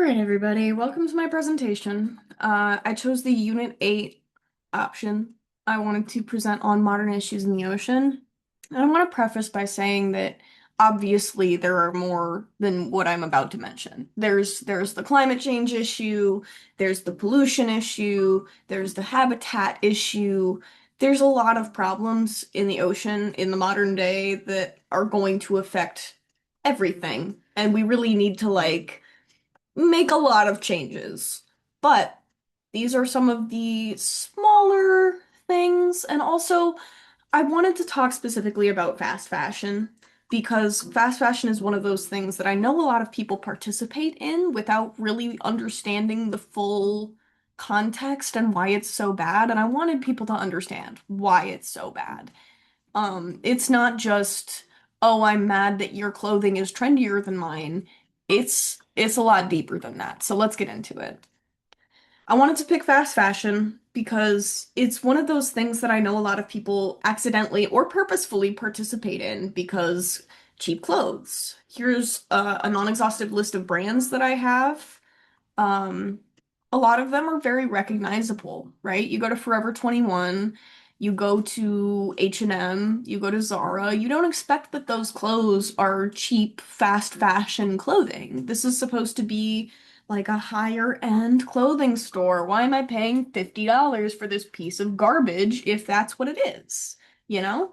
right, everybody, welcome to my presentation. I chose the Unit 8 option. I wanted to present on modern issues in the ocean. And I want to preface by saying that obviously there are more than what I'm about to mention. There's the climate change issue, there's the pollution issue, there's the habitat issue. There's a lot of problems in the ocean in the modern day that are going to affect everything. And we really need to make a lot of changes. But these are some of the smaller things. And also, I wanted to talk specifically about fast fashion because fast fashion is one of those things that I know a lot of people participate in without really understanding the full context and why it's so bad. And I wanted people to understand why it's so bad. It's not just, oh, I'm mad that your clothing is trendier than mine. It's a lot deeper than that. So let's get into it. I wanted to pick fast fashion because it's one of those things that I know a lot of people accidentally or purposefully participate in because cheap clothes. Here's a non-exhaustive list of brands that I have. Um, a lot of them are very recognizable, right? You go to Forever 21, you go to H&M, you go to Zara, you don't expect that those clothes are cheap, fast fashion clothing. This is supposed to be like a higher end clothing store. Why am I paying $50 for this piece of garbage if that's what it is? You know?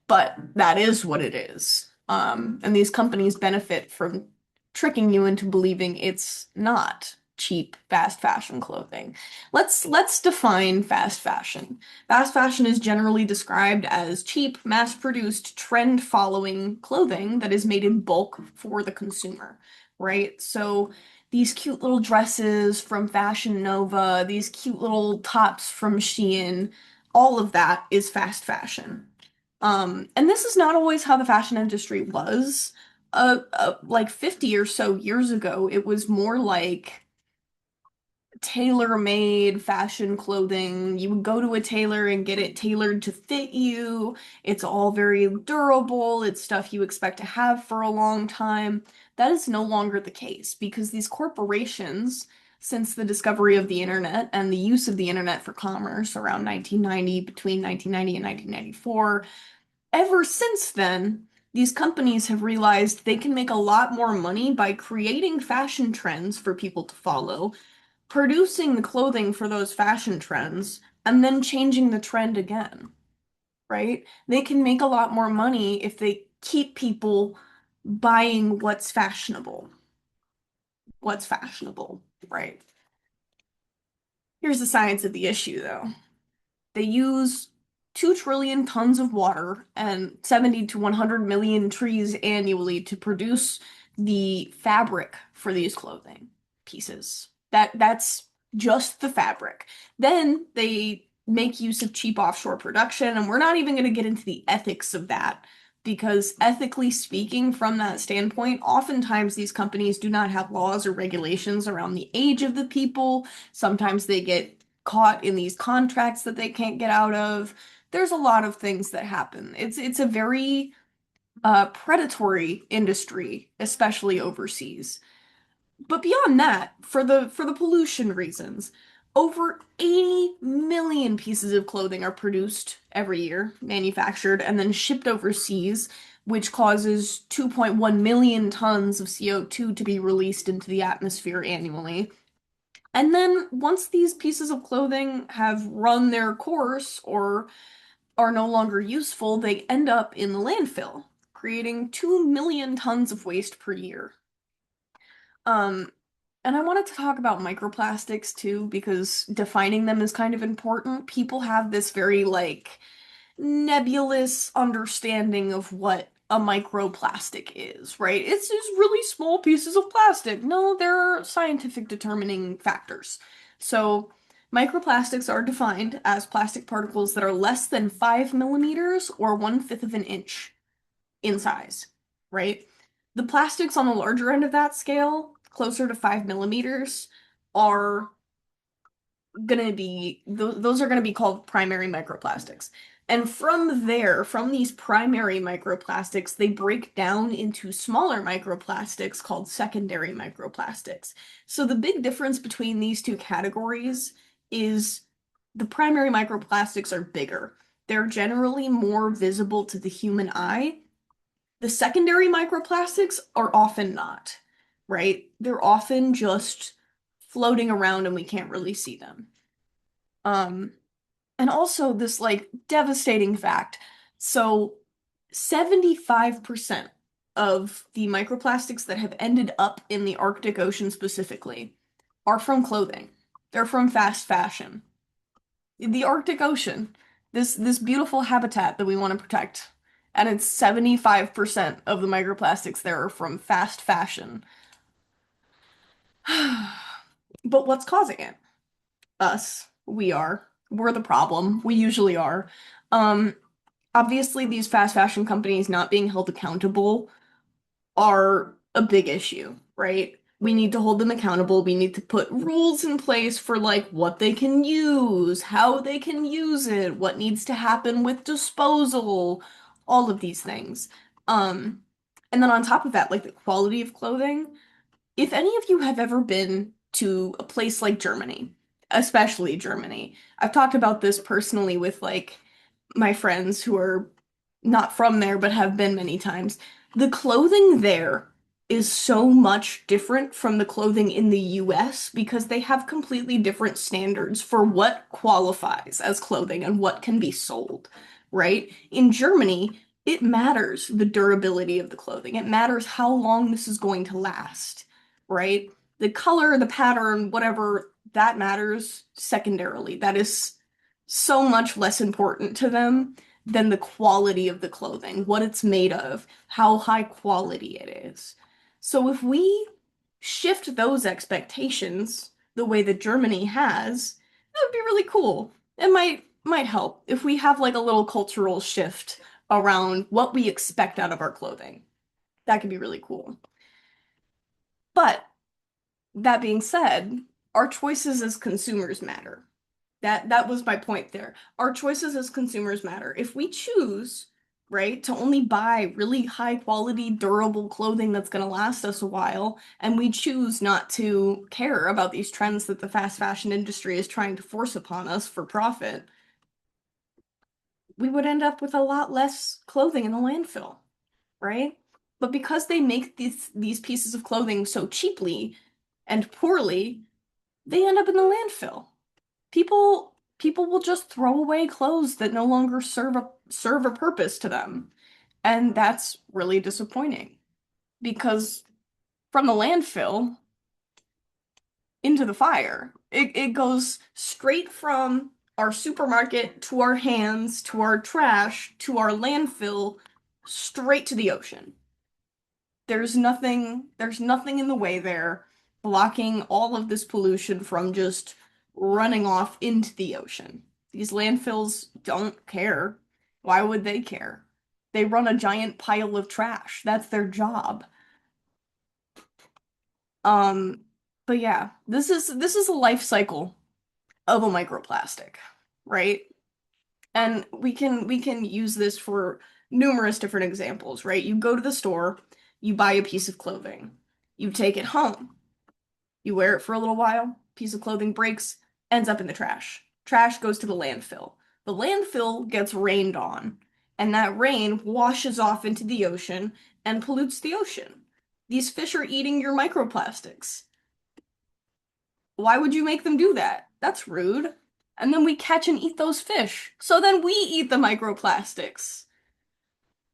But that is what it is. And these companies benefit from tricking you into believing it's not cheap fast fashion clothing. Let's define fast fashion. Fast fashion is generally described as cheap, mass-produced, trend-following clothing that is made in bulk for the consumer, right? So these cute little dresses from Fashion Nova, these cute little tops from Shein, all of that is fast fashion. And this is not always how the fashion industry was. Like 50 or so years ago, it was more like tailor-made fashion clothing. You would go to a tailor and get it tailored to fit you. It's all very durable. It's stuff you expect to have for a long time. That is no longer the case because these corporations, since the discovery of the internet and the use of the internet for commerce around 1990, between 1990 and 1994, ever since then, these companies have realized they can make a lot more money by creating fashion trends for people to follow, producing the clothing for those fashion trends, and then changing the trend again, right? They can make a lot more money if they keep people buying what's fashionable. What's fashionable, right? Here's the science of the issue, though. They use 2 trillion tons of water and 70 to 100 million trees annually to produce the fabric for these clothing pieces. That's just the fabric. Then they make use of cheap offshore production, and we're not even going to get into the ethics of that because ethically speaking, from that standpoint, oftentimes these companies do not have laws or regulations around the age of the people. Sometimes they get caught in these contracts that they can't get out of. There's a lot of things that happen. It's a very predatory industry, especially overseas. But beyond that, for the pollution reasons, over 80 million pieces of clothing are produced every year, manufactured, and then shipped overseas, which causes 2.1 million tons of CO2 to be released into the atmosphere annually. And then once these pieces of clothing have run their course or are no longer useful, they end up in the landfill, creating 2 million tons of waste per year. Um, and I wanted to talk about microplastics too, because defining them is kind of important. People have this very nebulous understanding of what a microplastic is, right? It's just really small pieces of plastic. No, there are scientific determining factors. So, microplastics are defined as plastic particles that are less than 5 millimeters or 1/5 of an inch in size, right? The plastics on the larger end of that scale, closer to 5 millimeters, are those are gonna be called primary microplastics. And from there, from these primary microplastics, they break down into smaller microplastics called secondary microplastics. So the big difference between these two categories is the primary microplastics are bigger. They're generally more visible to the human eye. The secondary microplastics are often not, right? They're often just floating around and we can't really see them. Um, and also this like devastating fact. So 75% of the microplastics that have ended up in the Arctic Ocean specifically are from clothing. They're from fast fashion. The Arctic Ocean, this beautiful habitat that we want to protect. And it's 75% of the microplastics there are from fast fashion. But what's causing it? Us. We are. We're the problem. We usually are. Um, Obviously, these fast fashion companies not being held accountable are a big issue, right? We need to hold them accountable. We need to put rules in place for like what they can use, how they can use it, what needs to happen with disposal, all of these things. Um, and then on top of that, like the quality of clothing. If any of you have ever been to a place like Germany, especially Germany, I've talked about this personally with like my friends who are not from there but have been many times. The clothing there is so much different from the clothing in the US because they have completely different standards for what qualifies as clothing and what can be sold, right? In Germany, it matters the durability of the clothing. It matters how long this is going to last, right? The color, the pattern, whatever, that matters secondarily. That is so much less important to them than the quality of the clothing, what it's made of, how high quality it is. So if we shift those expectations the way that Germany has, that would be really cool. It might help if we have like a little cultural shift around what we expect out of our clothing. That could be really cool. But that being said, our choices as consumers matter. That was my point there. Our choices as consumers matter. If we choose, right, to only buy really high quality, durable clothing that's going to last us a while, and we choose not to care about these trends that the fast fashion industry is trying to force upon us for profit, we would end up with a lot less clothing in the landfill, right? But because they make these pieces of clothing so cheaply and poorly, they end up in the landfill. People will just throw away clothes that no longer serve a purpose to them. And that's really disappointing because from the landfill into the fire, it goes straight from our supermarket to our hands to our trash to our landfill straight to the ocean. There's nothing in the way there blocking all of this pollution from just running off into the ocean. These landfills don't care. Why would they care? They run a giant pile of trash. That's their job. Um, but yeah, this is a life cycle of a microplastic, right? And we can use this for numerous different examples, right? You go to the store, you buy a piece of clothing, you take it home, you wear it for a little while, piece of clothing breaks, ends up in the trash. Trash goes to the landfill. The landfill gets rained on, and that rain washes off into the ocean and pollutes the ocean. These fish are eating your microplastics. Why would you make them do that? That's rude. And then we catch and eat those fish. So then we eat the microplastics.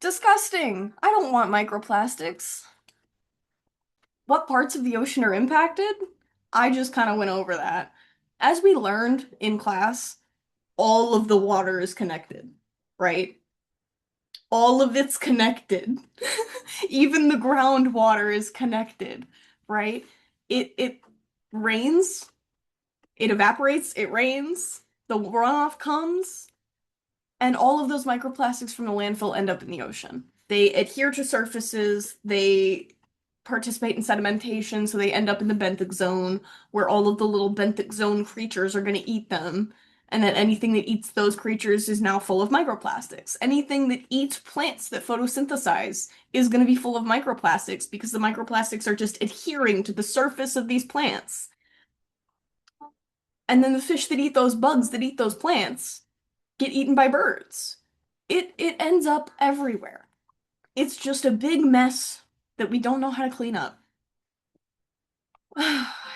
Disgusting. I don't want microplastics. What parts of the ocean are impacted? I just kind of went over that. As we learned in class, all of the water is connected, right? All of it's connected. Even the groundwater is connected, right? It rains, it evaporates, it rains, the runoff comes, and all of those microplastics from the landfill end up in the ocean. They adhere to surfaces, they participate in sedimentation, so they end up in the benthic zone, where all of the little benthic zone creatures are going to eat them. And that anything that eats those creatures is now full of microplastics. Anything that eats plants that photosynthesize is going to be full of microplastics because the microplastics are just adhering to the surface of these plants. And then the fish that eat those bugs that eat those plants get eaten by birds. It ends up everywhere. It's just a big mess that we don't know how to clean up.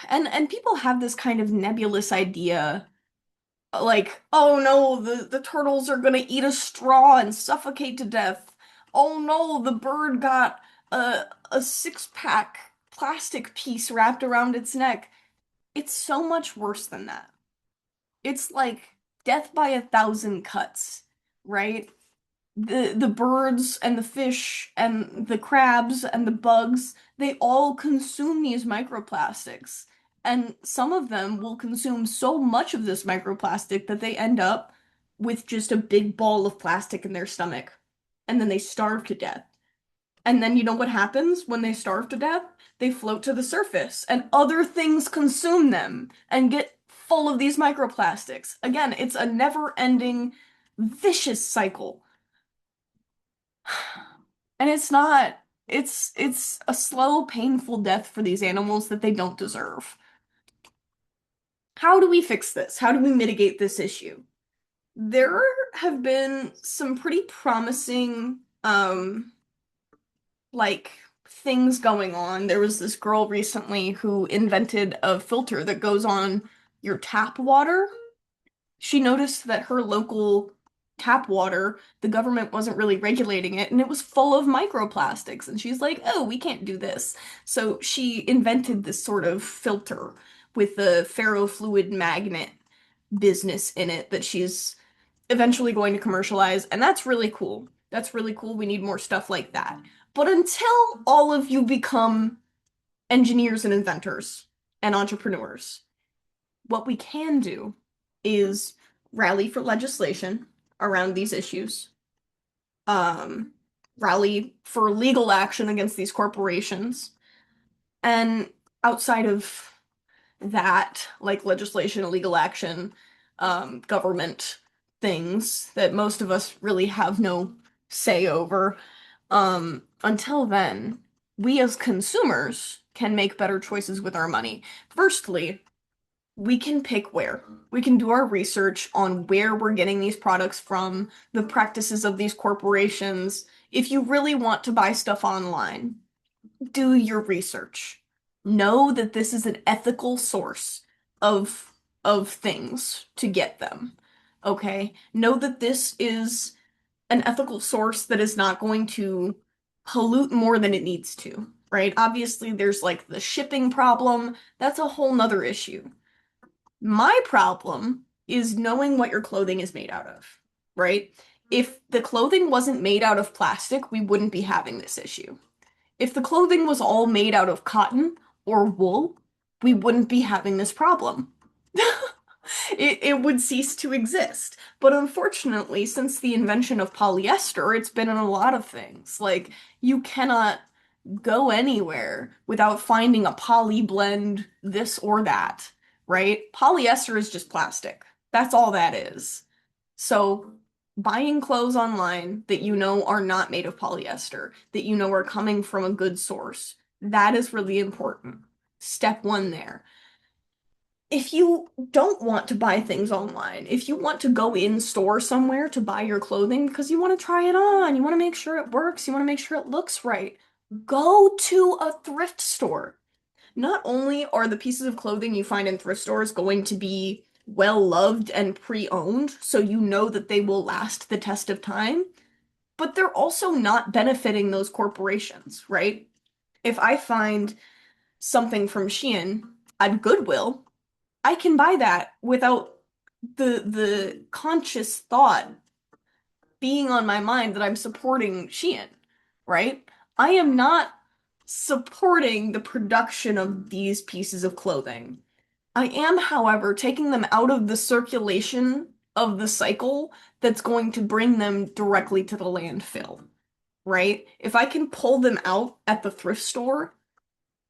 And people have this kind of nebulous idea like, oh no, the turtles are gonna eat a straw and suffocate to death. Oh no, the bird got a six-pack plastic piece wrapped around its neck. It's so much worse than that. It's like death by a thousand cuts, right? The birds and the fish and the crabs and the bugs, they all consume these microplastics. And some of them will consume so much of this microplastic that they end up with just a big ball of plastic in their stomach. And then they starve to death. And then you know what happens when they starve to death? They float to the surface and other things consume them and get full of these microplastics. Again, it's a never-ending, vicious cycle. And it's not, it's a slow, painful death for these animals that they don't deserve. How do we fix this? How do we mitigate this issue? There have been some pretty promising like things going on. There was this girl recently who invented a filter that goes on your tap water. She noticed that her local tap water, the government wasn't really regulating it, and it was full of microplastics. And she's like, oh, we can't do this. So she invented this sort of filter with the ferrofluid magnet business in it that she's eventually going to commercialize. And that's really cool. That's really cool. We need more stuff like that. But until all of you become engineers and inventors and entrepreneurs, what we can do is rally for legislation around these issues, um, rally for legal action against these corporations, and outside of that, like legislation, legal action, government things that most of us really have no say over, until then, we as consumers can make better choices with our money. Firstly, we can pick where. We can do our research on where we're getting these products from, the practices of these corporations. If you really want to buy stuff online, do your research. Know that this is an ethical source of things to get them. Okay? Know that this is an ethical source that is not going to pollute more than it needs to, right? Obviously, there's like the shipping problem. That's a whole nother issue. My problem is knowing what your clothing is made out of, right? If the clothing wasn't made out of plastic, we wouldn't be having this issue. If the clothing was all made out of cotton or wool, we wouldn't be having this problem. It would cease to exist. But unfortunately, since the invention of polyester, it's been in a lot of things. Like, you cannot go anywhere without finding a poly blend this or that, right? Polyester is just plastic. That's all that is. So, buying clothes online that you know are not made of polyester, that you know are coming from a good source, that is really important. Step one there. If you don't want to buy things online, if you want to go in store somewhere to buy your clothing because you want to try it on, you want to make sure it works, you want to make sure it looks right, go to a thrift store. Not only are the pieces of clothing you find in thrift stores going to be well loved and pre-owned, so you know that they will last the test of time, but they're also not benefiting those corporations, right? If I find something from Shein at Goodwill, I can buy that without the conscious thought being on my mind that I'm supporting Shein, right? I am not supporting the production of these pieces of clothing. I am, however, taking them out of the circulation of the cycle that's going to bring them directly to the landfill, right? If I can pull them out at the thrift store,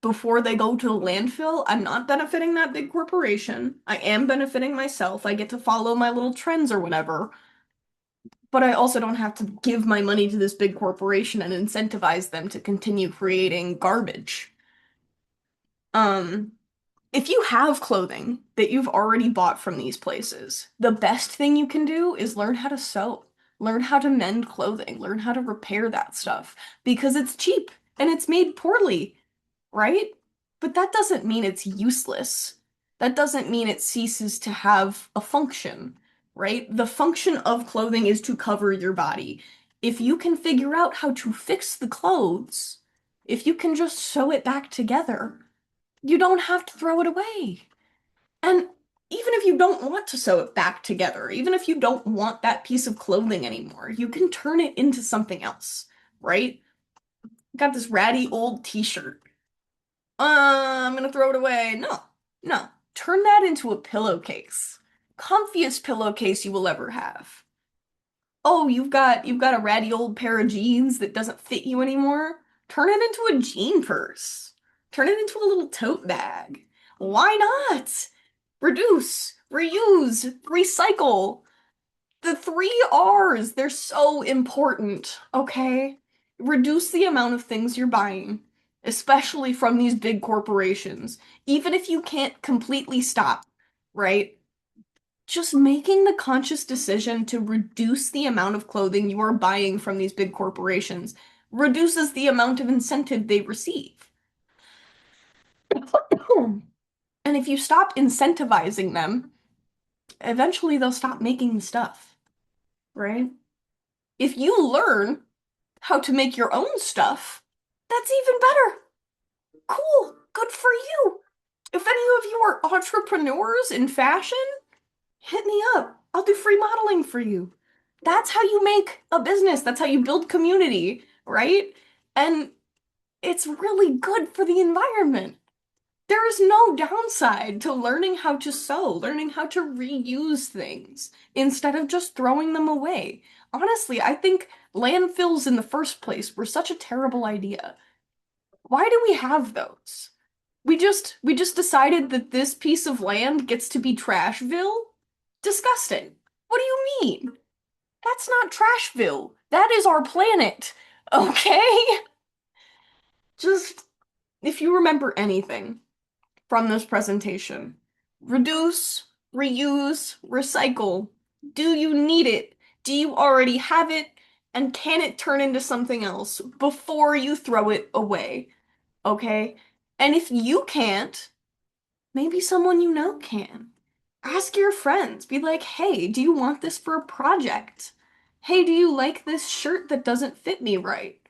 before they go to the landfill. I'm not benefiting that big corporation. I am benefiting myself. I get to follow my little trends or whatever. But I also don't have to give my money to this big corporation and incentivize them to continue creating garbage. Um, if you have clothing that you've already bought from these places, the best thing you can do is learn how to sew, learn how to mend clothing, learn how to repair that stuff because it's cheap and it's made poorly, right? But that doesn't mean it's useless. That doesn't mean it ceases to have a function, right? The function of clothing is to cover your body. If you can figure out how to fix the clothes, if you can just sew it back together, you don't have to throw it away. And even if you don't want to sew it back together, even if you don't want that piece of clothing anymore, you can turn it into something else, right? Got this ratty old t-shirt. I'm gonna throw it away. No, no. Turn that into a pillowcase. Comfiest pillowcase you will ever have. Oh, you've got a ratty old pair of jeans that doesn't fit you anymore. Turn it into a jean purse. Turn it into a little tote bag. Why not? Reduce, reuse, recycle. The three R's, they're so important, okay? Reduce the amount of things you're buying, especially from these big corporations. Even if you can't completely stop, right? Just making the conscious decision to reduce the amount of clothing you are buying from these big corporations reduces the amount of incentive they receive. And if you stop incentivizing them, eventually they'll stop making the stuff, right? If you learn how to make your own stuff, that's even better. Cool. Good for you. If any of you are entrepreneurs in fashion, hit me up. I'll do free modeling for you. That's how you make a business. That's how you build community, right? And it's really good for the environment. There is no downside to learning how to sew, learning how to reuse things instead of just throwing them away. Honestly, I think landfills in the first place were such a terrible idea. Why do we have those? We just decided that this piece of land gets to be Trashville? Disgusting. What do you mean? That's not Trashville. That is our planet. Okay? Just if you remember anything from this presentation, reduce, reuse, recycle. Do you need it? Do you already have it? And can it turn into something else before you throw it away? Okay? And if you can't, maybe someone you know can. Ask your friends. Be like, hey, do you want this for a project? Hey, do you like this shirt that doesn't fit me right?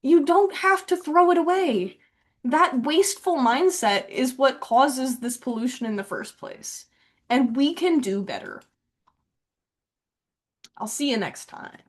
You don't have to throw it away. That wasteful mindset is what causes this pollution in the first place. And we can do better. I'll see you next time.